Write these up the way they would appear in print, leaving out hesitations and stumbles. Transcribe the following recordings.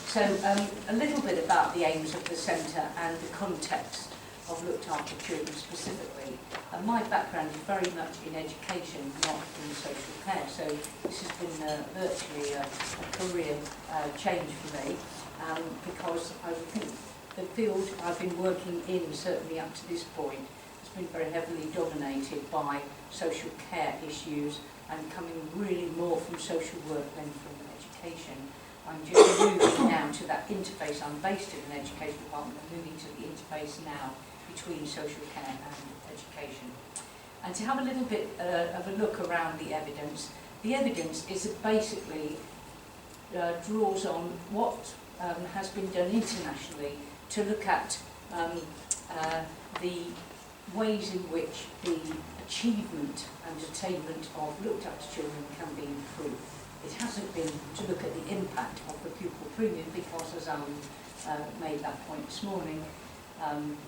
So a little bit about the aims of the centre and the context of looked after children specifically. My background is very much in education, not in social care, so this has been virtually a career change for me, because I think the field I've been working in, certainly up to this point, has been very heavily dominated by social care issues and coming really more from social work than from education. I'm just moving now to that interface. I'm based in an education department, I'm moving to the interface now between social care and education. And to have a little bit of a look around the evidence is basically draws on what has been done internationally to look at the ways in which the achievement and attainment of looked after children can be improved. It hasn't been to look at the impact of the Pupil Premium because, as Alan made that point this morning,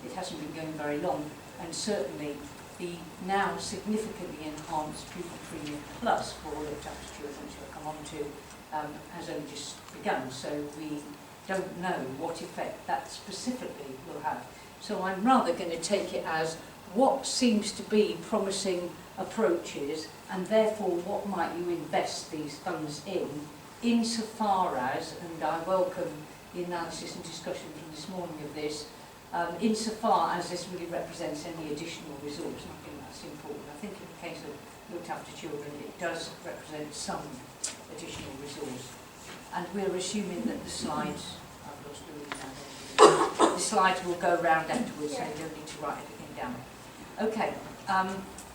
it hasn't been going very long, and certainly the now significantly enhanced Pupil Premium Plus for looked after children, which I'll come on to, has only just begun, so we don't know what effect that specifically will have. So I'm rather going to take it as what seems to be promising approaches, and therefore what might you invest these funds in, insofar as, and I welcome the analysis and discussion from this morning of this, insofar as this really represents any additional resource. And I think that's important. I think in the case of looked after children, it does represent some additional resource. And we're assuming that the slides, I've lost the reading now, the slides will go round afterwards, so you don't need to write everything down. Okay,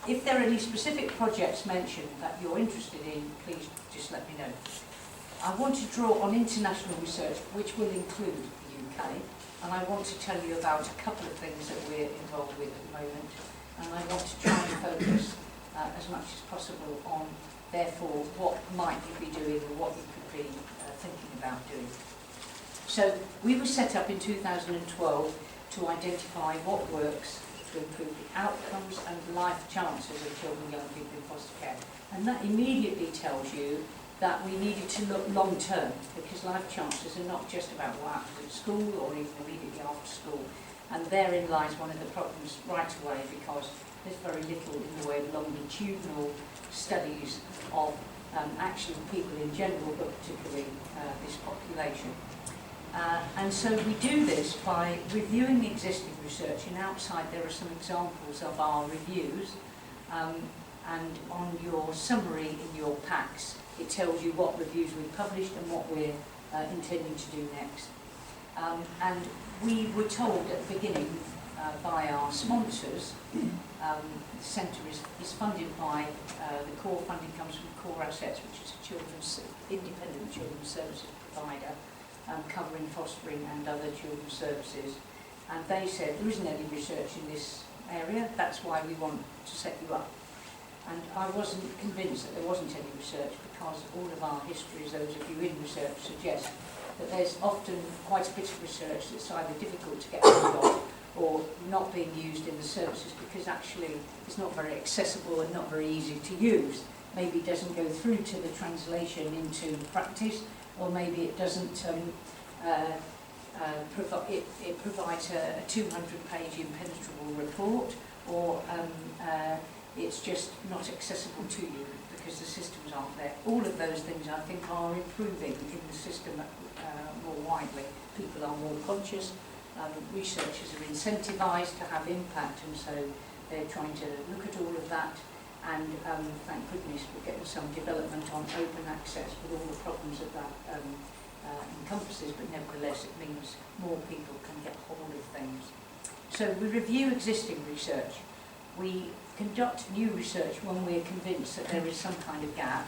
if there are any specific projects mentioned that you're interested in, please just let me know. I want to draw on international research, which will include the UK, and I want to tell you about a couple of things that we're involved with at the moment, and I want to try and focus as much as possible on, therefore, what might you be doing or what you could be thinking about doing. So we were set up in 2012 to identify what works to improve the outcomes and life chances of children and young people in foster care. And that immediately tells you that we needed to look long term, because life chances are not just about what happens at school or even immediately after school. And therein lies one of the problems right away, because there's very little in the way of longitudinal studies of actually people in general, but particularly this population. And so we do this by reviewing existing research, and outside there are some examples of our reviews, and on your summary in your packs it tells you what reviews we've published and what we're intending to do next. And we were told at the beginning by our sponsors, the centre is funded by, the core funding comes from Core Assets, which is a independent children's services provider, covering fostering and other children's services. And they said there isn't any research in this area, that's why we want to set you up. And I wasn't convinced that there wasn't any research, because all of our histories, those of you in research, suggest that there's often quite a bit of research that's either difficult to get hold of or not being used in the services because actually it's not very accessible and not very easy to use. Maybe it doesn't go through to the translation into practice, or maybe it doesn't it provides a 200-page impenetrable report, or it's just not accessible to you because the systems aren't there. All of those things, I think, are improving in the system more widely. People are more conscious, researchers are incentivised to have impact, and so they're trying to look at all of that. And thank goodness we're getting some development on open access with all the problems that that encompasses, but nevertheless it means more people can get hold of things. So we review existing research. We conduct new research when we're convinced that there is some kind of gap,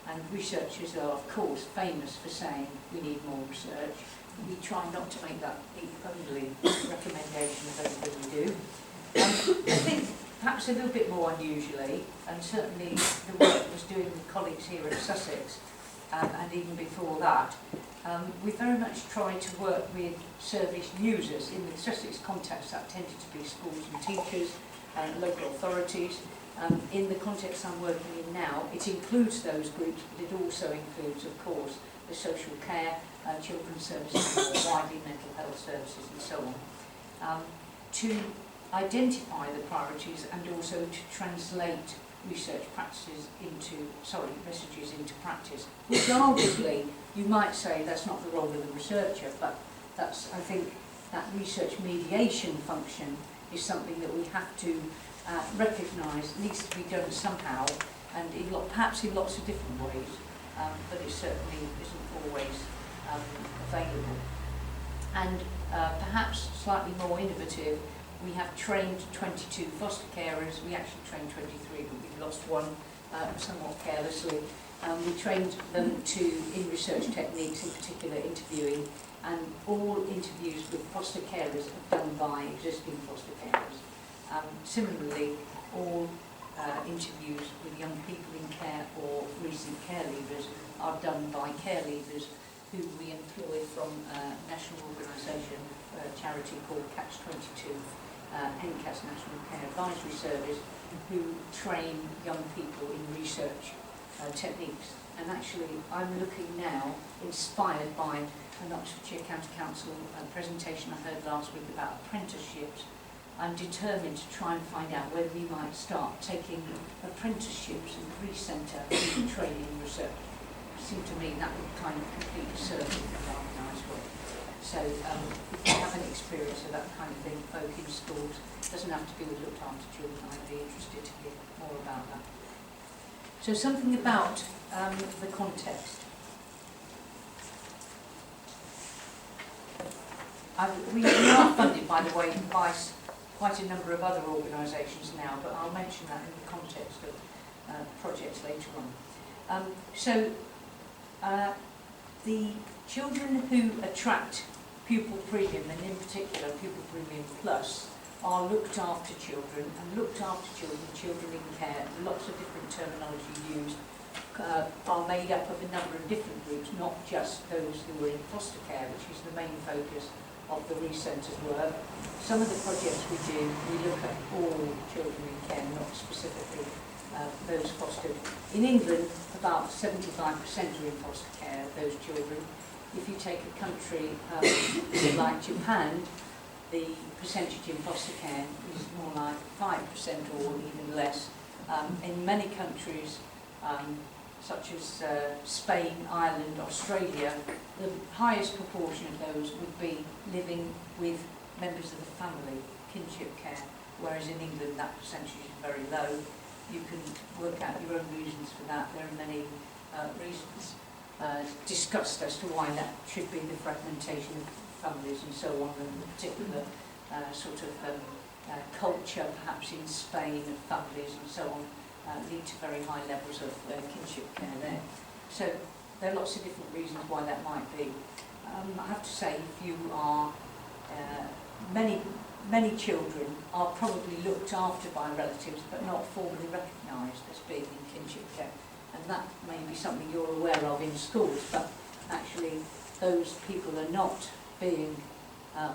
and researchers are of course famous for saying we need more research. We try not to make that the only recommendation of everything we do. I think perhaps a little bit more unusually, and certainly the work was doing with colleagues here at Sussex, and even before that, we very much tried to work with service users. In the Sussex context, that tended to be schools and teachers and local authorities. In the context I'm working in now, it includes those groups, but it also includes, of course, the social care children's services, more widely mental health services and so on, to identify the priorities and also to translate research messages into practice, which arguably you might say that's not the role of the researcher, but that's, I think, that research mediation function is something that we have to recognise needs to be done somehow, and perhaps in lots of different ways, but it certainly isn't always available. And perhaps slightly more innovative, we have trained 22 foster carers. We actually trained 23, but we've lost one somewhat carelessly. We trained them in research techniques, in particular interviewing, and all interviews with foster carers are done by existing foster carers. Similarly, all interviews with young people in care or recent care leavers are done by care leavers who we employ from a national organisation, a charity called Catch 22, NCAS National Care Advisory Service, who train young people in research techniques. And actually, I'm looking now, inspired by an Oxfordshire County Council presentation I heard last week about apprenticeships. I'm determined to try and find out whether we might start taking apprenticeships in the Rees Centre in training and research. It seemed to me that would kind of completely serve in a rather nice way. So if you have an experience of that kind of thing, both in schools, it doesn't have to be with looked after children, I'd be interested to hear more about that. So something about the context. We are funded, by the way, by quite a number of other organisations now, but I'll mention that in the context of projects later on. The children who attract Pupil Premium, and in particular Pupil Premium Plus, are looked after children, and looked after children in care, lots of different terminology used, are made up of a number of different groups, not just those who are in foster care, which is the main focus of the Rees Centre's work. Some of the projects we do, we look at all children in care, not specifically those fostered. In England, about 75% are in foster care, those children. If you take a country like Japan, the percentage in foster care is more like 5% or even less. In many countries, such as Spain, Ireland, Australia, the highest proportion of those would be living with members of the family, kinship care, whereas in England that percentage is very low. You can work out your own reasons for that. There are many reasons discussed as to why that should be, the fragmentation of families and so on, and the particular culture perhaps in Spain of families and so on lead to very high levels of kinship care there. So there are lots of different reasons why that might be. I have to say, if you are, many children are probably looked after by relatives but not formally recognised as being in kinship care. And that may be something you're aware of in schools, but actually those people are not being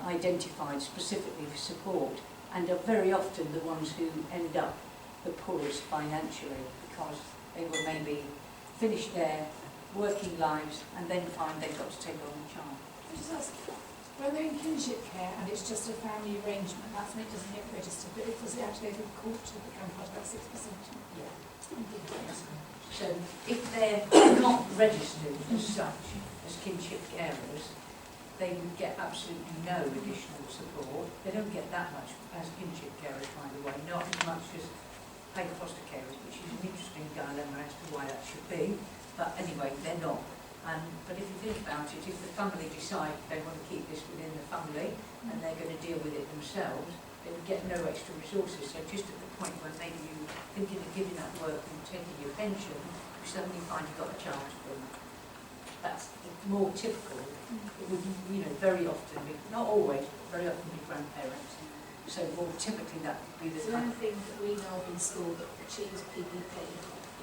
identified specifically for support, and are very often the ones who end up the poorest financially, because they will maybe finish their working lives and then find they've got to take on a child. When they're in kinship care and it's just a family arrangement, that's when it doesn't get registered, but it does actually go to the court to become part of that 6%. Yeah. So if they're not registered as such, as kinship carers, they would get absolutely no additional support. They don't get that much as kinship carers, by the way, not as much as paid foster carers, which is an interesting dilemma as to why that should be. But anyway, they're not. But if you think about it, if the family decide they want to keep this within the family and they're going to deal with it themselves, they would get no extra resources. So just at the point where maybe you're thinking of giving that work and taking your pension, you suddenly find you've got a child to bring. That's more typical. It would, very often be, not always, but very often be grandparents. So more typically that would be the So one thing that we know of in school that achieves PPP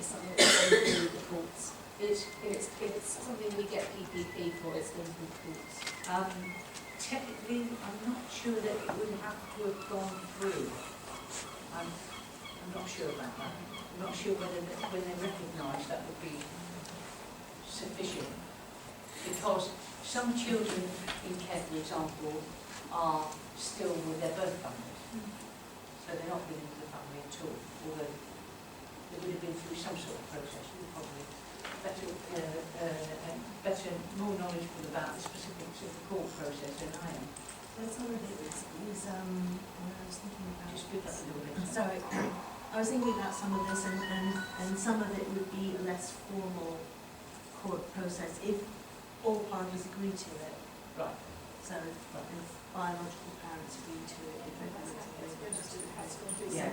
is something that goes through the courts. If it's something we get PPP for, it's going through the courts. Technically, I'm not sure that it would have to have gone through. I'm not sure about that. I'm not sure whether when they recognise that would be sufficient. Because some children in care, for example, are still with their birth families. So they're not within the family at all, although they would have been through some sort of process. You're probably better, more knowledgeable about the specifics of the court process than I am. Well, some of it is when I was thinking about... Just pick up a little bit. Sorry, I was thinking about some of this, and some of it would be a less formal court process if all parties agree to it. Right. So if biological parents agree to it, if yeah.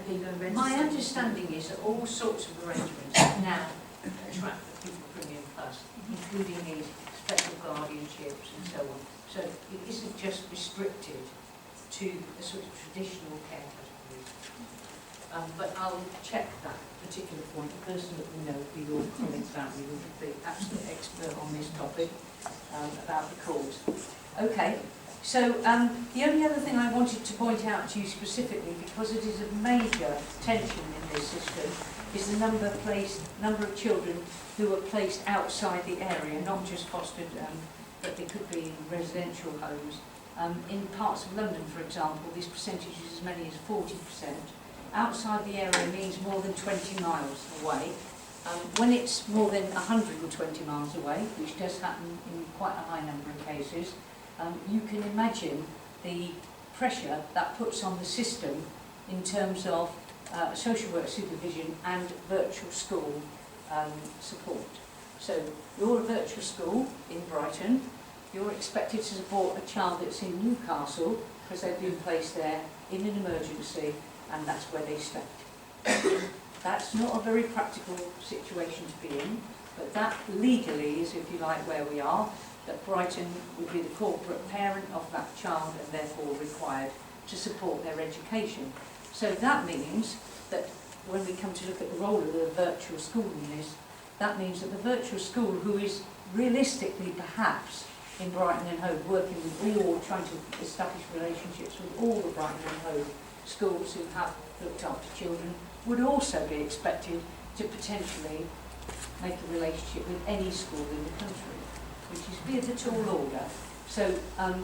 My understanding is that all sorts of arrangements now attract the Pupil Premium Plus, including these special guardianships and so on. So it isn't just restricted to the sort of traditional care categories. But I'll check that particular point. The person that we know, who your colleagues about me, will be the absolute expert on this topic about the court. Okay. So the only other thing I wanted to point out to you specifically, because it is a major tension in this system, is the number of children who are placed outside the area, not just fostered, but they could be in residential homes. In parts of London, for example, this percentage is as many as 40%. Outside the area means more than 20 miles away. When it's more than 120 miles away, which does happen in quite a high number of cases, you can imagine the pressure that puts on the system in terms of social work supervision and virtual school support. So you're a virtual school in Brighton, you're expected to support a child that's in Newcastle because they've been placed there in an emergency and that's where they slept. That's not a very practical situation to be in, but that legally is, if you like, where we are, that Brighton would be the corporate parent of that child and therefore required to support their education. So that means that when we come to look at the role of the virtual school in this, that means that the virtual school, who is realistically perhaps in Brighton and Hove working with all, trying to establish relationships with all the Brighton and Hove schools who have looked after children, would also be expected to potentially make a relationship with any school in the country, which is be of a tall order. So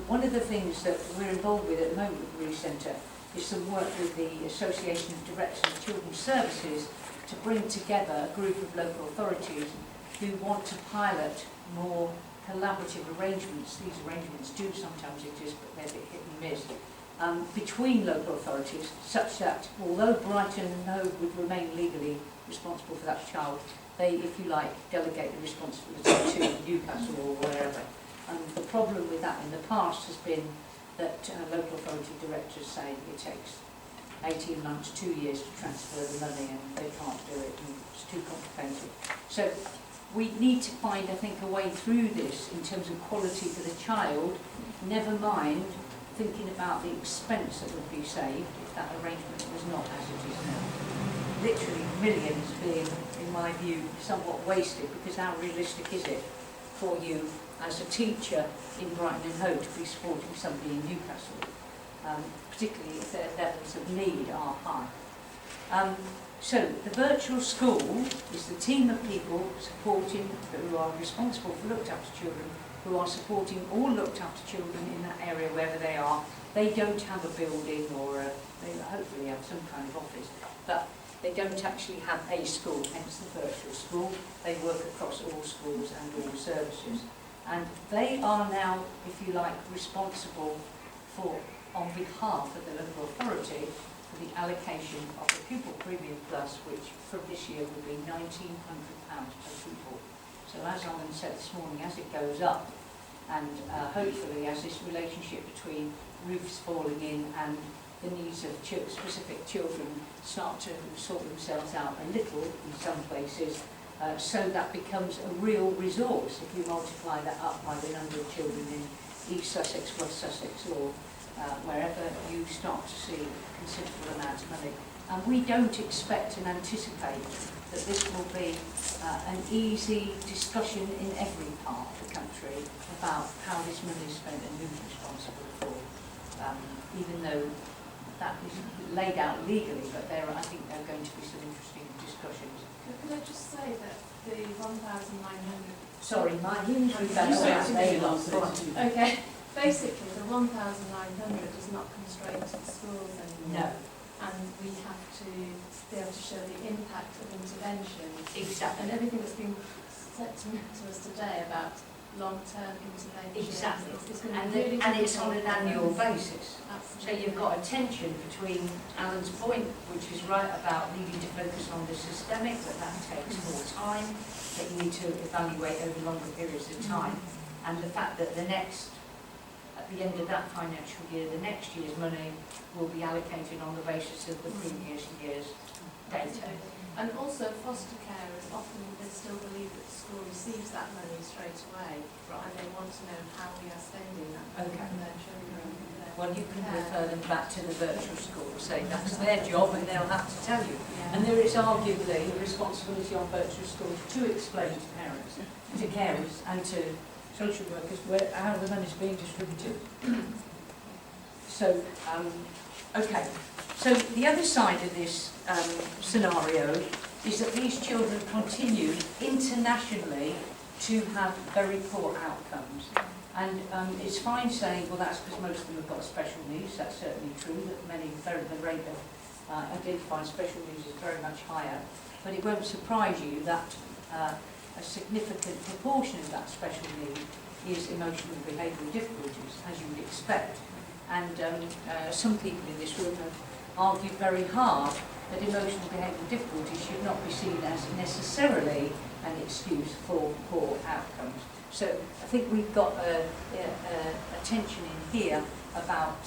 one of the things that we're involved with at the moment with the Rees Centre is some work with the Association of Directors of Children's Services to bring together a group of local authorities who want to pilot more collaborative arrangements. These arrangements do sometimes exist, but they're a bit hit and miss, between local authorities, such that although Brighton and Hove would remain legally responsible for that child, they, if you like, delegate the responsibility to Newcastle or wherever. And the problem with that in the past has been that local authority directors say it takes 18 months, 2 years to transfer the money and they can't do it and it's too complicated. So we need to find, I think, a way through this in terms of quality for the child, never mind thinking about the expense that would be saved if that arrangement was not as it is now. Literally millions being, in my view, somewhat wasted, because how realistic is it for you as a teacher in Brighton and Hove to be supporting somebody in Newcastle, particularly if their levels of need are high. So the virtual school is the team of people supporting, who are responsible for looked after children, who are supporting all looked after children in that area wherever they are. They don't have a building or they hopefully have some kind of office, but they don't actually have a school, hence the virtual school. They work across all schools and all services. And they are now, if you like, responsible for, on behalf of the local authority, for the allocation of the Pupil Premium Plus, which from this year will be £1,900 per pupil. So as Alan said this morning, as it goes up, and hopefully as this relationship between roofs falling in and the needs of specific children start to sort themselves out a little in some places, so that becomes a real resource if you multiply that up by the number of children in East Sussex, West Sussex, or wherever you start to see considerable amounts of money. And we don't expect and anticipate that this will be an easy discussion in every part of the country about how this money is spent and who's responsible for, even though that is laid out legally, but I think there are going to be some interesting discussions. Could I just say that the £1,900 Sorry, my hearing's really bad. Okay, basically the 1,900 is not constrained to the schools anymore. No, And we have to be able to show the impact of intervention. exactly. And everything that's been said to us today about long-term intervention. Exactly. It's going to And, be really and it's on difficult an for annual us. basis. So Absolutely. you've got a tension between Alan's point, which is right about needing to focus on the systemic, that takes more time, that you need to evaluate over longer periods of time, and the fact that at the end of that financial year, the next year's money will be allocated on the basis of the previous year's data. And also foster carers, often they still believe that the school receives that money straight away, and they want to know how we are spending that money Okay. for their children. Well, you can refer them back to the virtual school, say that's their job and they'll have to tell you. And there is arguably a responsibility on virtual schools to explain to parents, to carers and to social workers how the money is being distributed. So, okay. So the other side of this scenario is that these children continue internationally to have very poor outcomes. And it's fine saying, well, that's because most of them have got special needs. That's certainly true, that the rate of identifying special needs is very much higher. But it won't surprise you that a significant proportion of that special need is emotional and behavioural difficulties, as you would expect. And some people in this room have argued very hard that emotional and behavioural difficulties should not be seen as necessarily an excuse for poor outcomes. So I think we've got a tension in here about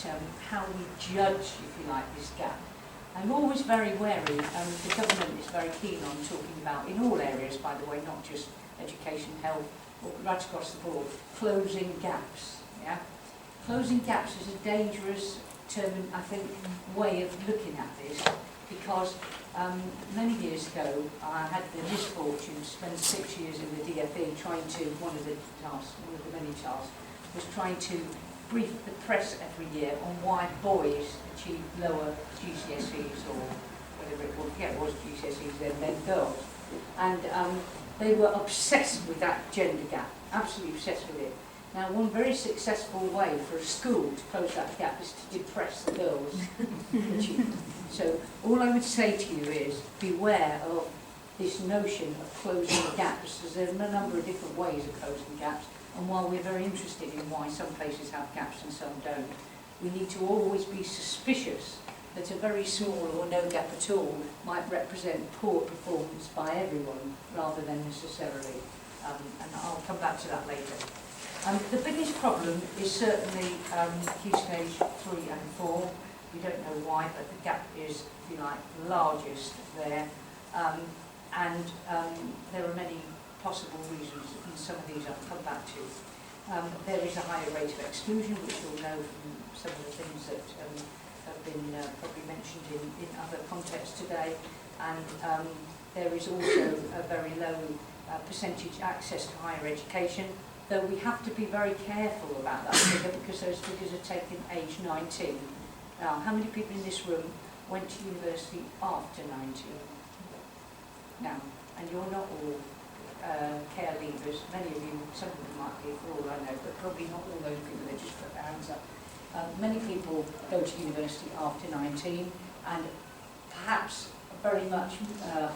how we judge, if you like, this gap. I'm always very wary, the government is very keen on talking about, in all areas by the way, not just education, health, right across the board, closing gaps. Yeah? Closing gaps is a dangerous term, I think, way of looking at this, because many years ago I had the misfortune to spend 6 years in the DFE trying to, one of the many tasks, was trying to brief the press every year on why boys achieve lower GCSEs or whatever it was, yeah, it was GCSEs than girls. And they were obsessed with that gender gap, absolutely obsessed with it. Now, one very successful way for a school to close that gap is to depress the girls' achievement. So all I would say to you is beware of this notion of closing gaps, because there's a number of different ways of closing gaps, and while we're very interested in why some places have gaps and some don't, we need to always be suspicious that a very small or no gap at all might represent poor performance by everyone rather than necessarily, and I'll come back to that later. The biggest problem is certainly key stage 3 and 4. We don't know why, but the gap is, if you like, largest there. And there are many possible reasons, and some of these I'll come back to. There is a higher rate of exclusion, which you'll know from some of the things that have been probably mentioned in other contexts today. And there is also a very low percentage access to higher education, though we have to be very careful about that figure because those figures are taken age 19. Now, how many people in this room went to university after 19? Now, and you're not all care leavers. Many of you, some of them might be, for all I know, but probably not all those people that just put their hands up. Many people go to university after 19, and perhaps a very much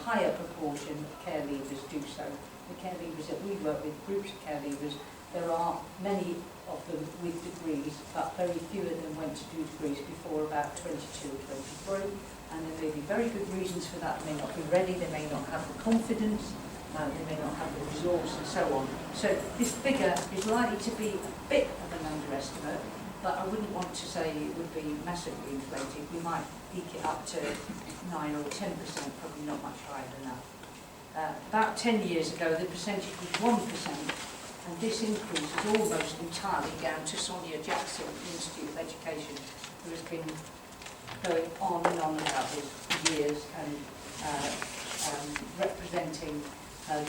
higher proportion of care leavers do so. The care leavers that we work with, groups of care leavers, there are many of them with degrees, but very few of them went to do degrees before about 22 or 23, and there may be very good reasons for that. They may not be ready, they may not have the confidence, they may not have the resource, and so on. So this figure is likely to be a bit of an underestimate, but I wouldn't want to say it would be massively inflated. We might eke it up to 9 or 10%, probably not much higher than that. About 10 years ago, the percentage was 1%, and this increase is almost entirely down to Sonia Jackson, Institute of Education, who has been going on and on about this for years and representing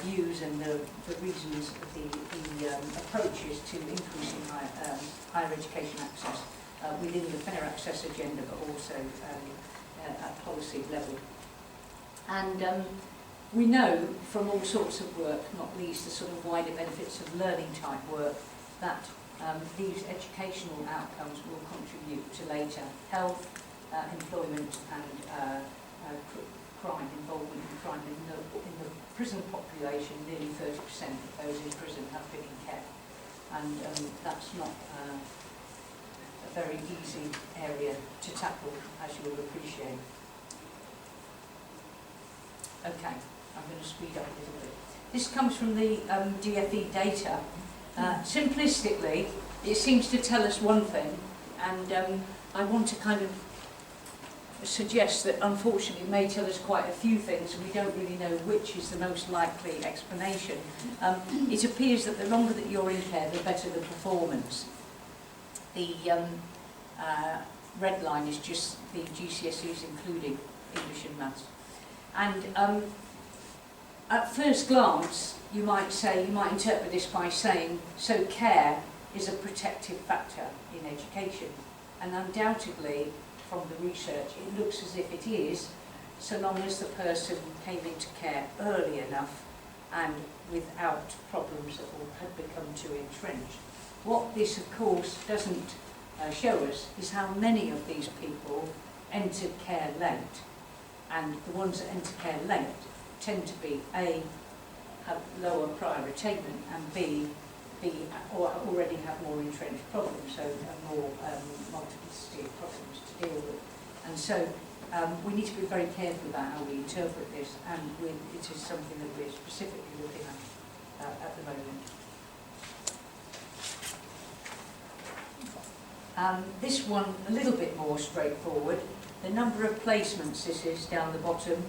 views and the reasons, the approaches to increasing higher education access within the fair access agenda, but also at policy level. And We know from all sorts of work, not least the sort of wider benefits of learning type work, that these educational outcomes will contribute to later health, employment and crime, involvement in crime. In the prison population, nearly 30% of those in prison have been in care. And that's not a very easy area to tackle, as you'll appreciate. Okay, I'm going to speed up a little bit. This comes from the DFE data. Simplistically, it seems to tell us one thing, and I want to kind of suggest that unfortunately it may tell us quite a few things, and we don't really know which is the most likely explanation. It appears that the longer that you're in care, the better the performance. The red line is just the GCSEs, including English and Maths. And at first glance, you might interpret this by saying, so care is a protective factor in education. And undoubtedly, from the research, it looks as if it is, so long as the person came into care early enough and without problems that had become too entrenched. What this, of course, doesn't show us is how many of these people entered care late. And the ones that enter care late tend to be A, have lower prior attainment, and B, or already have more entrenched problems, so more multiplicity of problems to deal with. And so we need to be very careful about how we interpret this, and it is something that we're specifically looking at the moment. This one, a little bit more straightforward. The number of placements, this is down the bottom,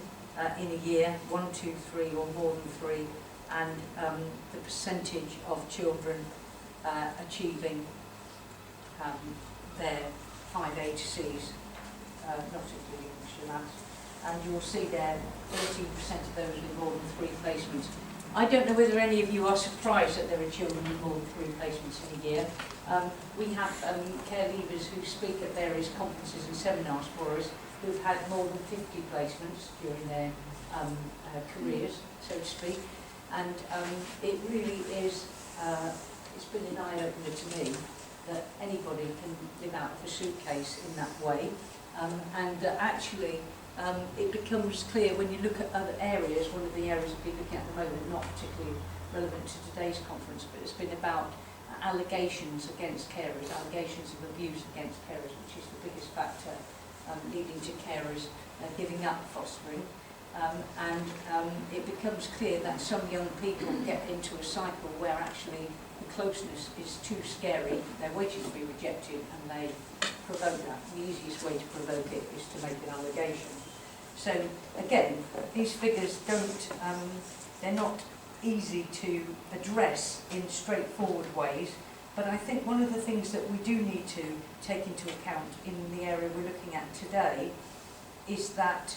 in a year, 1, 2, 3 or more than 3, and the percentage of children achieving their 5 HCs, not including English and Maths. And you'll see there 13% of those with more than 3 placements. I don't know whether any of you are surprised that there are children with more than 3 placements in a year. We have care leavers who speak at various conferences and seminars for us who've had more than 50 placements during their careers, so to speak. And it really is, it's been an eye-opener to me that anybody can live out of a suitcase in that way. And actually, it becomes clear when you look at other areas. One of the areas we've been looking at the moment, not particularly relevant to today's conference, but it's been about allegations against carers, allegations of abuse against carers, which is the biggest factor leading to carers giving up fostering. And it becomes clear that some young people get into a cycle where actually the closeness is too scary, they're waiting to be rejected, and they provoke that. The easiest way to provoke it is to make an allegation. So again, these figures they're not easy to address in straightforward ways, but I think one of the things that we do need to take into account in the area we're looking at today is that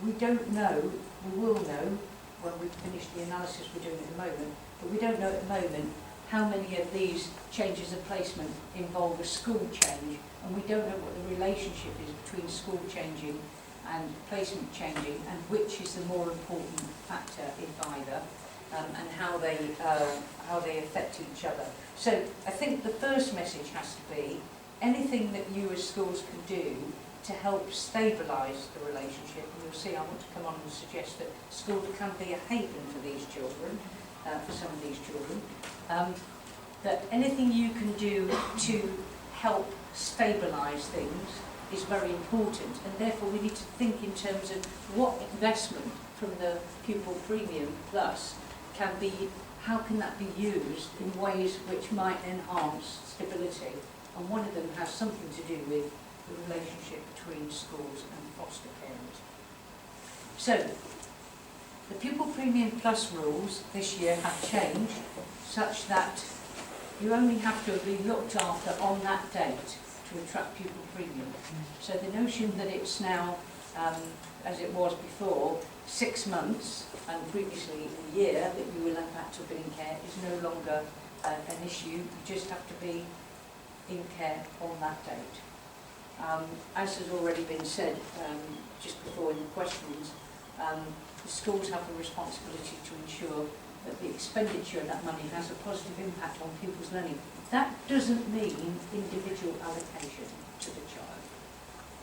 we don't know, we will know when we've finished the analysis we're doing at the moment, but we don't know at the moment how many of these changes of placement involve a school change, and we don't know what the relationship is between school changing and placement changing, and which is the more important factor, if either, and how they affect each other. So I think the first message has to be anything that you as schools can do to help stabilise the relationship. And you'll see I want to come on and suggest that school can be a haven for these children, for some of these children. That anything you can do to help stabilise things is very important, and therefore we need to think in terms of what investment from the Pupil Premium Plus can be, how can that be used in ways which might enhance stability. And one of them has something to do with the relationship between schools and foster carers. So, the Pupil Premium Plus rules this year have changed such that you only have to be looked after on that date to attract Pupil Premium. So the notion that it's now, as it was before, 6 months and previously a year that you will have had to have been in care is no longer an issue. You just have to be in care on that date. As has already been said just before in the questions, The schools have the responsibility to ensure that the expenditure of that money has a positive impact on pupils' learning. That doesn't mean individual allocation to the child.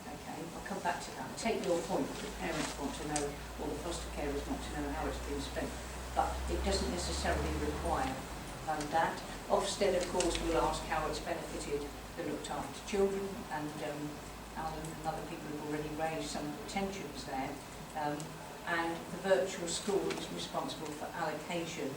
Okay, I'll come back to that. I take your point that the parents want to know, or the foster carers want to know how it's been spent, but it doesn't necessarily require that. Ofsted, of course, will ask how it's benefited the looked after children, and Alan and other people have already raised some of the tensions there. And the virtual school is responsible for allocation.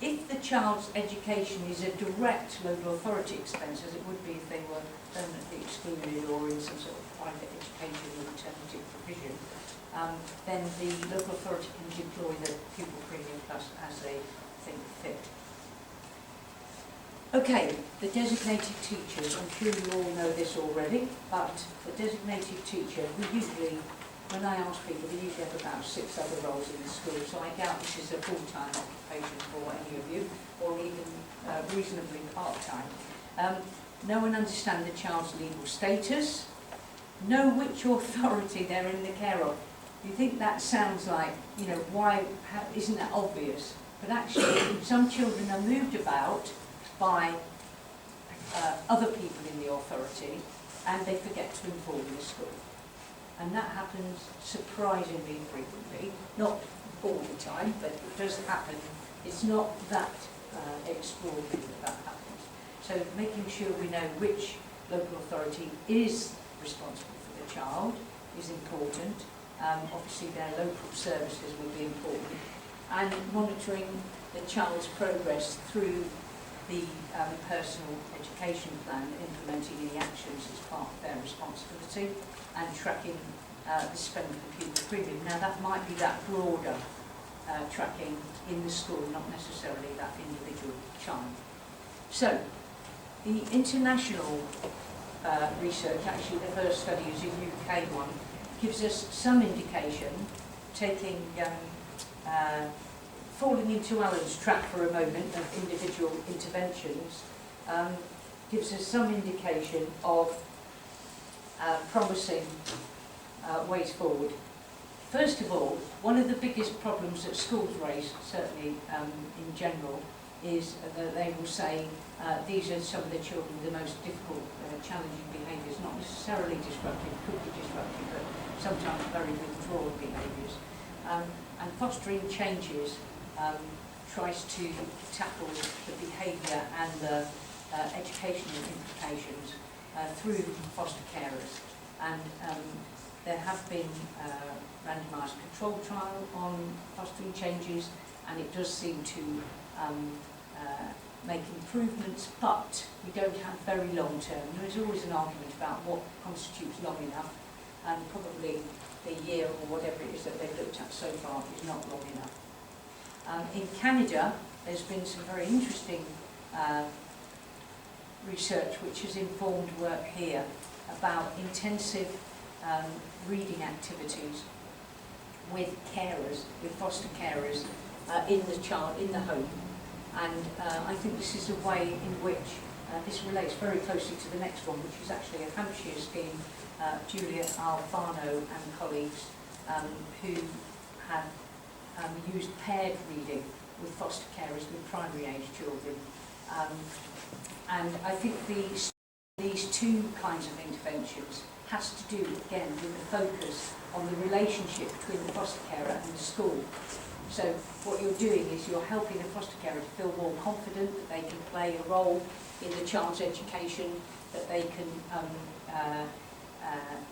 If the child's education is a direct local authority expense, as it would be if they were permanently excluded or in some sort of private education or alternative provision, then the local authority can deploy the Pupil Premium Plus as they think fit. Okay, the designated teachers, I'm sure you all know this already, but the designated teacher, we usually, when I ask people, they usually have about 6 other roles in the school, so I doubt this is a full-time occupation for any of you, or even reasonably part-time. Know and understand the child's legal status, know which authority they're in the care of. You think that sounds like, you know, isn't that obvious? But actually, some children are moved about by other people in the authority, and they forget to inform the school. And that happens surprisingly frequently, not all the time, but it does happen. It's not that extraordinary that happens. So making sure we know which local authority is responsible for the child is important. Obviously their local services will be important. And monitoring the child's progress through the personal education plan, implementing any actions as part of their responsibility, and tracking the spend for Pupil Premium. Now that might be that broader tracking in the school, not necessarily that individual child. So, the international research, actually the first study is a UK one, gives us some indication, taking falling into Alan's trap for a moment of individual interventions, gives us some indication of promising ways forward. First of all, one of the biggest problems that schools raise, certainly in general, is that they will say these are some of the children with the most difficult, challenging behaviours, not necessarily disruptive, could be disruptive, but sometimes very withdrawal behaviours. And fostering changes tries to tackle the behaviour and the educational implications through foster carers. And there have been randomised control trial on fostering changes, and it does seem to make improvements, but we don't have very long term. There is always an argument about what constitutes long enough, and probably the year or whatever it is that they've looked at so far is not long enough. In Canada, there's been some very interesting research which has informed work here about intensive reading activities with carers, with foster carers in the home. And I think this is a way in which this relates very closely to the next one, which is actually a Hampshire scheme. Julia Alfano and colleagues who have used paired reading with foster carers with primary age children. And I think these two kinds of interventions has to do, again, with the focus on the relationship between the foster carer and the school. So what you're doing is you're helping the foster carer to feel more confident that they can play a role in the child's education, that they can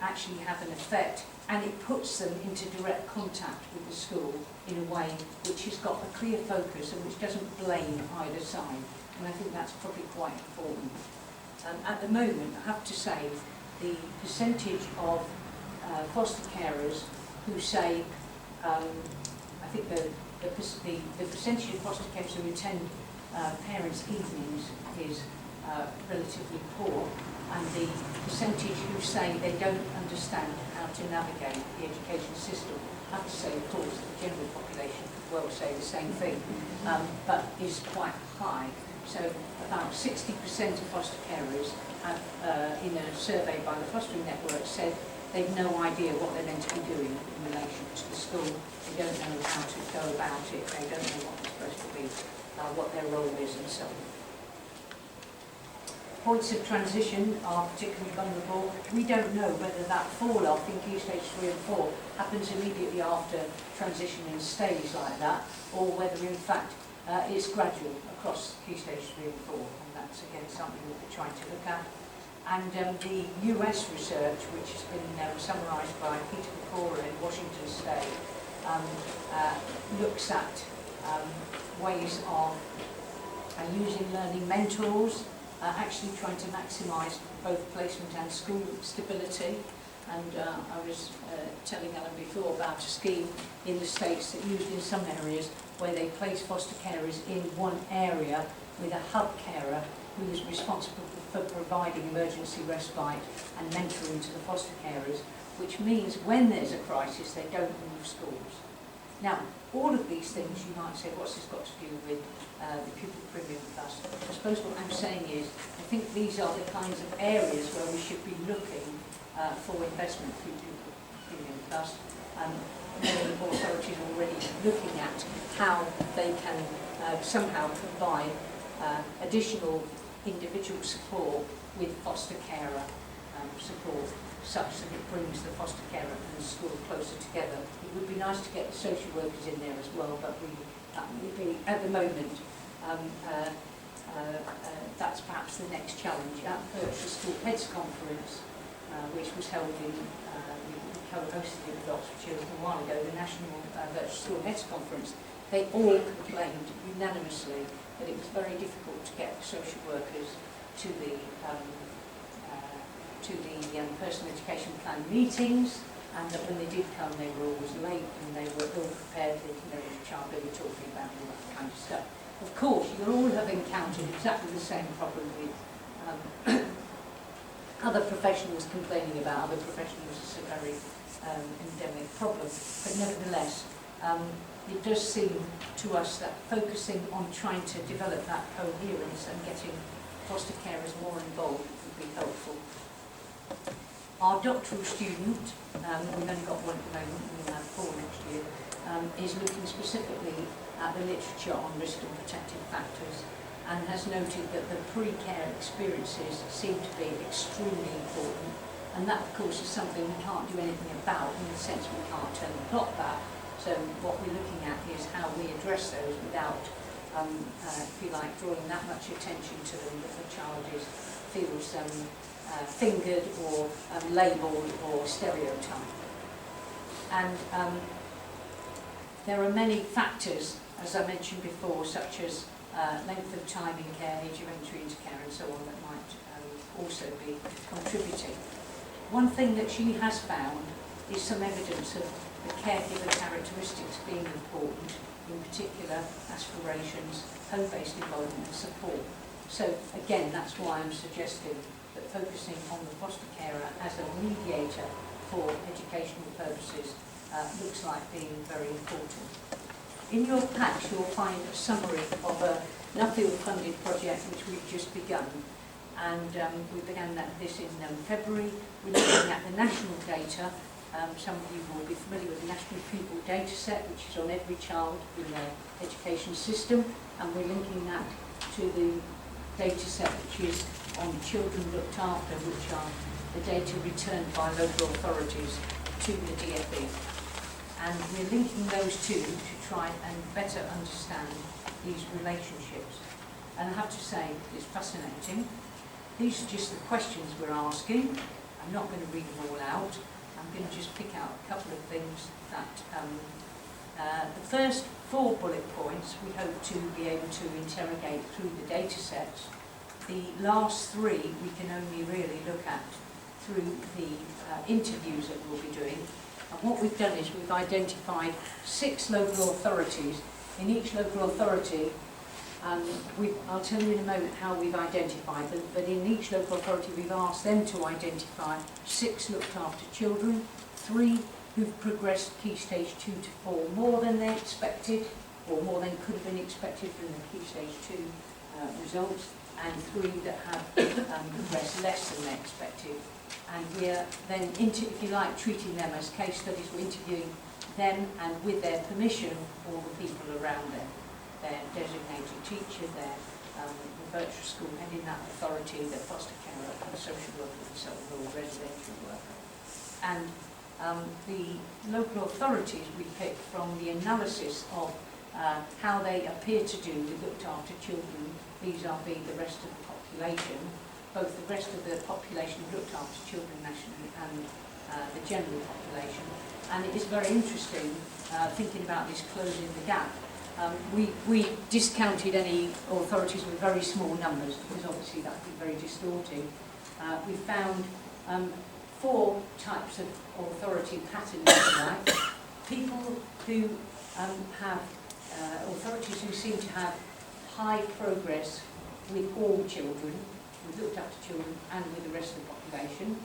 actually have an effect, and it puts them into direct contact with the school in a way which has got a clear focus and which doesn't blame either side. And I think that's probably quite important. At the moment, I have to say, the percentage of foster carers who say, I think the percentage of foster carers who attend parents' evenings is relatively poor, and the percentage who say they don't understand how to navigate the education system, I have to say, of course, the general population could well say the same thing, but is quite high. So about 60% of foster carers have, in a survey by the Fostering Network, said they've no idea what they're meant to be doing in relation to the school. They don't know how to go about it. They don't know what they're supposed to be, what their role is, and so on. Points of transition are particularly vulnerable. We don't know whether that fall-off in Key Stage 3 and 4 happens immediately after transition and stays like that, or whether in fact it's gradual across Key Stage 3 and 4, and that's again something that we're trying to look at. And the US research, which has been summarised by Peter Pecora in Washington State, looks at ways of using learning mentors, actually trying to maximise both placement and school stability. And I was telling Ellen before about a scheme in the States that used in some areas where they place foster carers in one area with a hub carer who is responsible for providing emergency respite and mentoring to the foster carers, which means when there's a crisis they don't move schools. Now, all of these things you might say, what's this got to do with the Pupil Premium Plus? I suppose what I'm saying is, I think these are the kinds of areas where we should be looking for investment through Pupil Premium Plus. Many authorities are already looking at how they can somehow provide additional individual support with foster carer support, such that it brings the foster carer and the school closer together. It would be nice to get the social workers in there as well, but that would be, at the moment, that's perhaps the next challenge. At the School Heads Conference, which was held in, we co-hosted it with Oxfordshire a while ago, the National Virtual School Heads Conference, they all complained unanimously that it was very difficult to get social workers to the personal education plan meetings, and that when they did come they were always late and they were ill prepared, they didn't know which child they were talking about and all that kind of stuff. Of course, you all have encountered exactly the same problem with other professionals complaining about other professionals. It's a very endemic problem, but nevertheless it does seem to us that focusing on trying to develop that coherence and getting foster carers more involved would be helpful. Our doctoral student, we've only got one at the moment, we'll have 4 next year, is looking specifically at the literature on risk and protective factors, and has noted that the pre-care experiences seem to be extremely important, and that of course is something we can't do anything about, in the sense we can't turn the clock back. So what we're looking at is how we address those without, if you like, drawing that much attention to them that the child feels fingered or labelled or stereotyped. And there are many factors, as I mentioned before, such as length of time in care, age of entry into care and so on, that might also be contributing. One thing that she has found is some evidence of the caregiver characteristics being important, in particular aspirations, home-based involvement and support. So again, that's why I'm suggesting that focusing on the foster carer as a mediator for educational purposes looks like being very important. In your packs you'll find a summary of a Nuffield-funded project which we've just begun, and we began this in February. We're looking at the national data. Some of you will be familiar with the National Pupil Data Set, which is on every child in the education system, and we're linking that to the data set which is on children looked after, which are the data returned by local authorities to the DFE. And we're linking those two to try and better understand these relationships. And I have to say, it's fascinating. These are just the questions we're asking. I'm not going to read them all out. I'm going to just pick out a couple of things that the first 4 bullet points we hope to be able to interrogate through the data sets. The last 3 we can only really look at through the interviews that we'll be doing. And what we've done is we've identified 6 local authorities. In each local authority, I'll tell you in a moment how we've identified them, but in each local authority we've asked them to identify 6 looked after children, 3 who've progressed Key Stage 2 to 4 more than they expected, or more than could have been expected from the Key Stage 2 results, and 3 that have progressed less than they expected. and we're then, if you like, treating them as case studies. We're interviewing them, and with their permission, all the people around them, their designated teacher, their the virtual school head in that authority, the foster carer, and the social worker, and so on, or residential worker. And the local authorities we picked from the analysis of how they appear to do with looked after children vis-à-vis the rest of the population, both the rest of the population looked after children nationally and the general population. And it is very interesting thinking about this closing the gap. We discounted any authorities with very small numbers, because obviously that would be very distorting. We found 4 types of authority patterns, if you like. People who have authorities who seem to have high progress with all children, with looked after children, and with the rest of the population.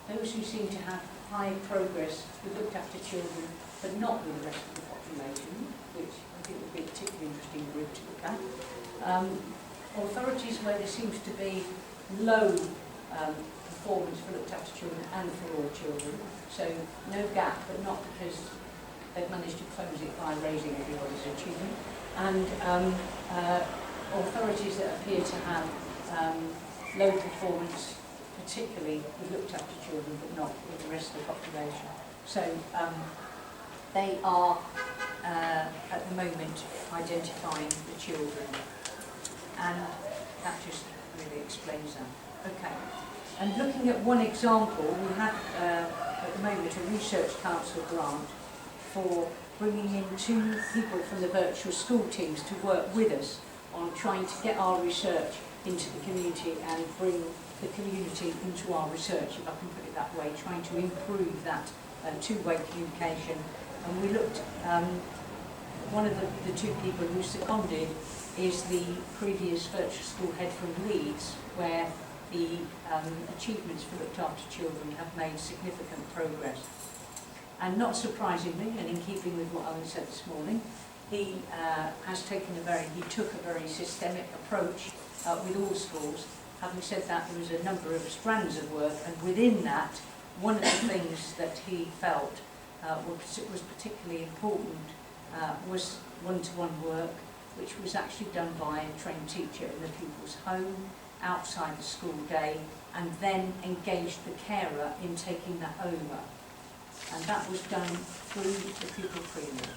Those who seem to have high progress with looked after children, but not with the rest of the population, which I think would be a particularly interesting group to look at. Authorities where there seems to be low performance for looked after children and for all children, so no gap, but not because they've managed to close it by raising everybody's achievement, and authorities that appear to have low performance, particularly with looked after children, but not with the rest of the population. So they are at the moment identifying the children, and that just really explains that. Okay. And looking at one example, we have at the moment a Research Council grant for bringing in 2 people from the virtual school teams to work with us on trying to get our research into the community and bring the community into our research, if I can put it that way, trying to improve that two-way communication. And we looked, one of the 2 people who seconded is the previous virtual school head from Rees, where the achievements for looked after children have made significant progress. And not surprisingly, and in keeping with what Owen said this morning, he took a very systemic approach with all schools. Having said that, there was a number of strands of work, and within that, one of the things that he felt was particularly important was one-to-one work, which was actually done by a trained teacher in the pupil's home, outside the school day, and then engaged the carer in taking that over. And that was done through the Pupil Premium.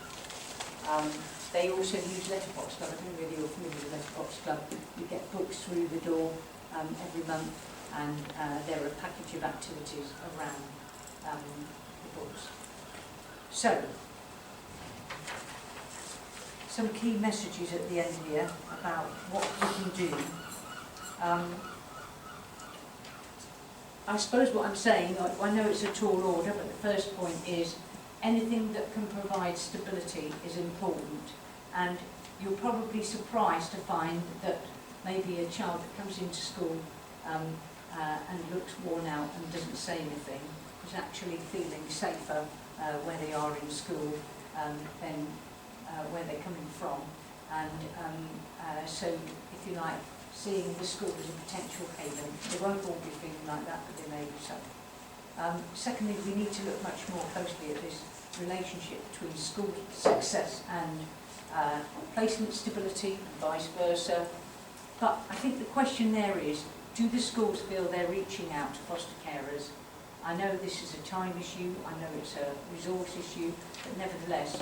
They also use Letterbox Club. I don't know whether you're familiar with Letterbox Club. You get books through the door every month, and there are a package of activities around the books. So, some key messages at the end here about what we can do. I suppose what I'm saying, I know it's a tall order, but the first point is anything that can provide stability is important. And you're probably surprised to find that maybe a child that comes into school and looks worn out and doesn't say anything is actually feeling safer where they are in school than where they're coming from. And so, if you like, seeing the school as a potential haven. They won't all be feeling like that, but they may be so. Secondly, we need to look much more closely at this relationship between school success and placement stability, and vice versa. But I think the question there is, do the schools feel they're reaching out to foster carers? I know this is a time issue, I know it's a resource issue, but nevertheless,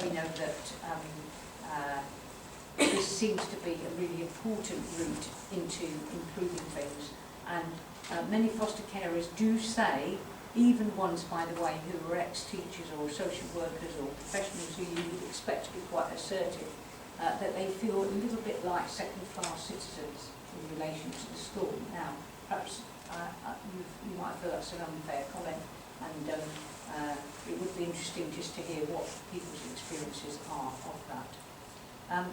we know that this seems to be a really important route into improving things. And many foster carers do say, even ones, by the way, who are ex-teachers or social workers or professionals who you would expect to be quite assertive, that they feel a little bit like second-class citizens in relation to the school. Now, perhaps you might feel that's an unfair comment, and it would be interesting just to hear what people's experiences are of that.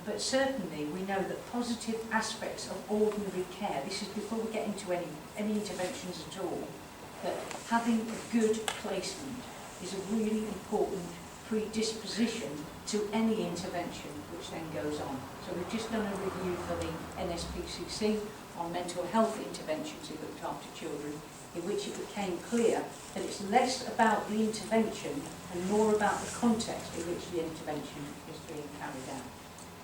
But certainly we know that positive aspects of ordinary care, this is before we get into any interventions at all, that having a good placement is a really important predisposition to any intervention which then goes on. So we've just done a review for the NSPCC on mental health interventions in looked after children, in which it became clear that it's less about the intervention and more about the context in which the intervention is being carried out.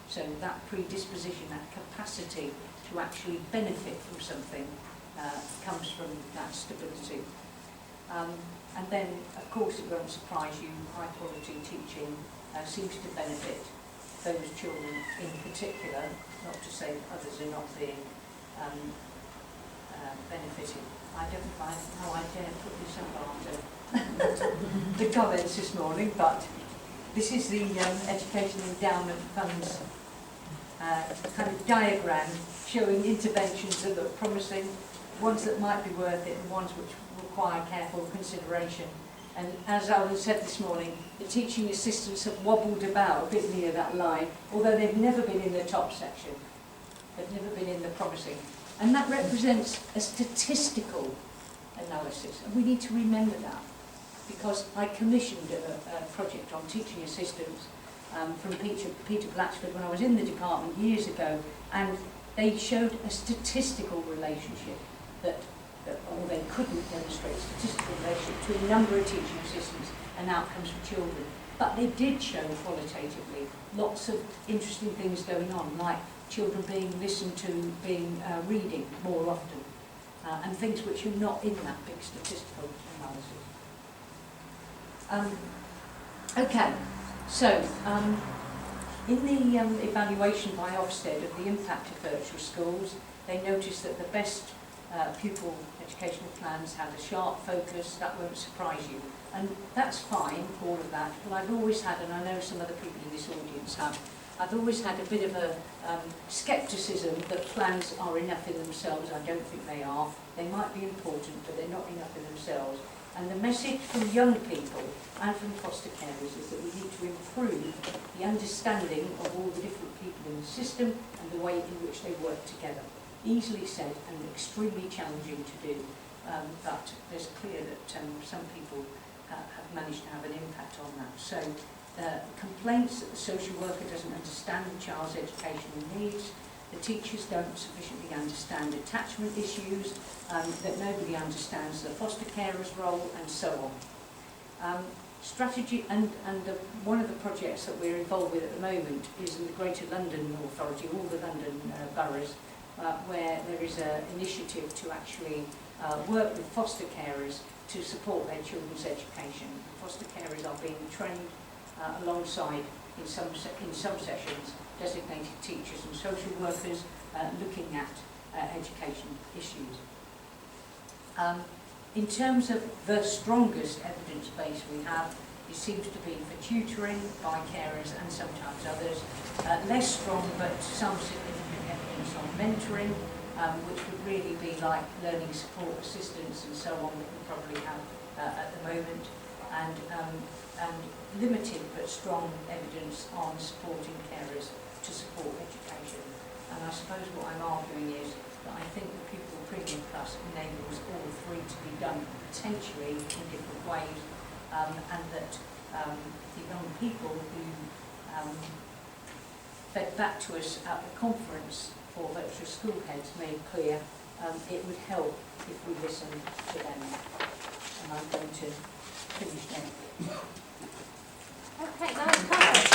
So that predisposition, that capacity to actually benefit from something comes from that stability. And then, of course, it won't surprise you, high quality teaching seems to benefit those children in particular, not to say that others are not being benefited. I don't find how I dare put this up after the comments this morning, but this is the Education Endowment Fund's kind of diagram showing interventions that look promising, ones that might be worth it, and ones which require careful consideration. And as Alan said this morning, the teaching assistants have wobbled about a bit near that line, although they've never been in the top section. They've never been in the promising. And that represents a statistical analysis, and we need to remember that, because I commissioned a project on teaching assistants from Peter Blatchford when I was in the department years ago, and they showed a statistical relationship or they couldn't demonstrate statistical relationship between the number of teaching assistants and outcomes for children. But they did show qualitatively lots of interesting things going on, like children being listened to, being reading more often, and things which are not in that big statistical analysis. Okay, so in the evaluation by Ofsted of the impact of virtual schools, they noticed that the best pupil educational plans had a sharp focus. That won't surprise you. And that's fine, all of that, but I've always had, and I know some other people in this audience have, I've always had a bit of a scepticism that plans are enough in themselves. I don't think they are. They might be important, but they're not enough in themselves. And the message from young people and from foster carers is that we need to improve the understanding of all the different people in the system and the way in which they work together. Easily said and extremely challenging to do, but it's clear that some people have managed to have an impact on that. So complaints that the social worker doesn't understand the child's educational needs, the teachers don't sufficiently understand attachment issues, that nobody understands the foster carer's role, and so on. Strategy, and one of the projects that we're involved with at the moment is in the Greater London Authority, all the London boroughs, where there is an initiative to actually work with foster carers to support their children's education. Foster carers are being trained alongside, in some sessions, designated teachers and social workers looking at education issues. In terms of the strongest evidence base we have, it seems to be for tutoring by carers and sometimes others. Less strong, but some significant evidence on mentoring, which would really be like learning support assistants and so on that we probably have at the moment, and limited but strong evidence on supporting carers to support education. And I suppose what I'm arguing is that I think the Pupil Premium Plus enables all three to be done potentially in different ways, and that the young people who fed back to us at the conference for virtual school heads made clear it would help if we listened to them. And I'm going to finish now. Okay, that was covered.